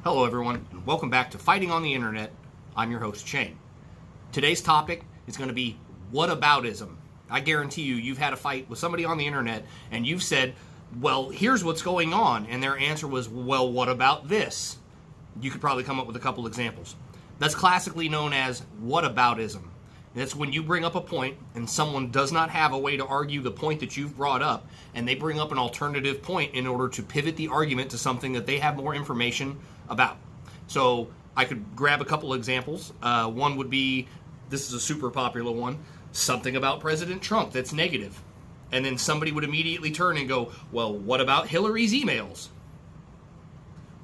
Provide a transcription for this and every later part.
Hello everyone, and welcome back to Fighting on the Internet. I'm your host, Shane. Today's topic is going to be whataboutism. I guarantee you've had a fight with somebody on the internet and you've said, well, here's what's going on, and their answer was, well, what about this? You could probably come up with a couple examples. That's classically known as whataboutism. That's when you bring up a point and someone does not have a way to argue the point that you've brought up, and they bring up an alternative point in order to pivot the argument to something that they have more information about. So I could grab a couple examples. One would be, this is a super popular one, something about President Trump that's negative. And then somebody would immediately turn and go, well, what about Hillary's emails?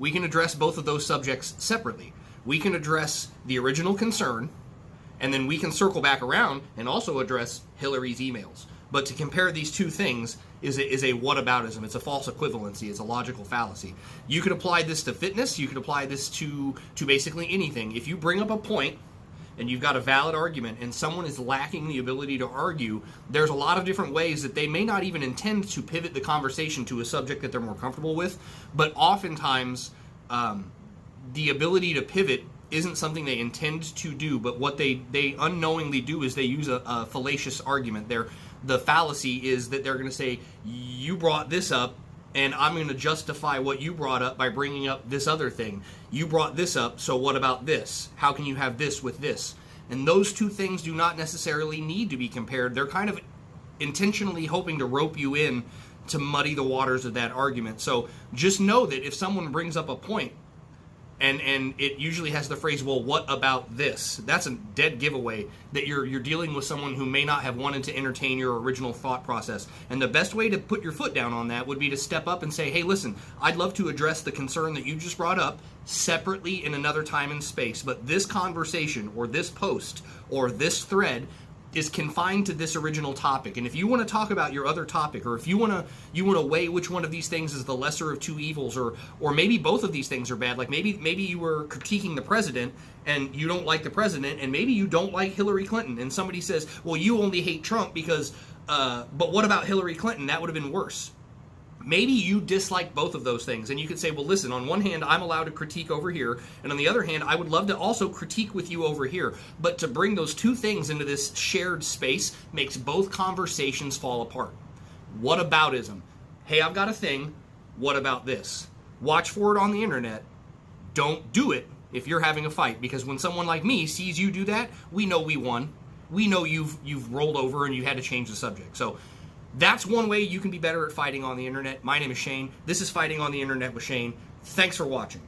We can address both of those subjects separately. We can address the original concern, and then we can circle back around and also address Hillary's emails. But to compare these two things is a whataboutism. It's a false equivalency. It's a logical fallacy. You could apply this to fitness. You could apply this to basically anything. If you bring up a point and you've got a valid argument and someone is lacking the ability to argue, there's a lot of different ways that they may not even intend to pivot the conversation to a subject that they're more comfortable with, but oftentimes the ability to pivot isn't something they intend to do, but what they unknowingly do is they use a fallacious argument. The fallacy is that they're going to say, you brought this up, and I'm going to justify what you brought up by bringing up this other thing. You brought this up, so what about this? How can you have this with this? And those two things do not necessarily need to be compared. They're kind of intentionally hoping to rope you in to muddy the waters of that argument. So just know that if someone brings up a point, and it usually has the phrase, well, what about this? That's a dead giveaway that you're dealing with someone who may not have wanted to entertain your original thought process. And the best way to put your foot down on that would be to step up and say, hey, listen, I'd love to address the concern that you just brought up separately in another time and space, but this conversation or this post or this thread is confined to this original topic. And if you want to talk about your other topic, or if you want to weigh which one of these things is the lesser of two evils, or maybe both of these things are bad, like maybe you were critiquing the president and you don't like the president, and maybe you don't like Hillary Clinton, and somebody says, well, you only hate Trump because but what about Hillary Clinton? That would have been worse. Maybe you dislike both of those things, and you could say, well, listen, on one hand, I'm allowed to critique over here, and on the other hand, I would love to also critique with you over here. But to bring those two things into this shared space makes both conversations fall apart. Whataboutism. Hey, I've got a thing. What about this? Watch for it on the internet. Don't do it if you're having a fight, because when someone like me sees you do that, we know we won. We know you've rolled over and you had to change the subject. So that's one way you can be better at fighting on the internet. My name is Shane. This is Fighting on the Internet with Shane. Thanks for watching.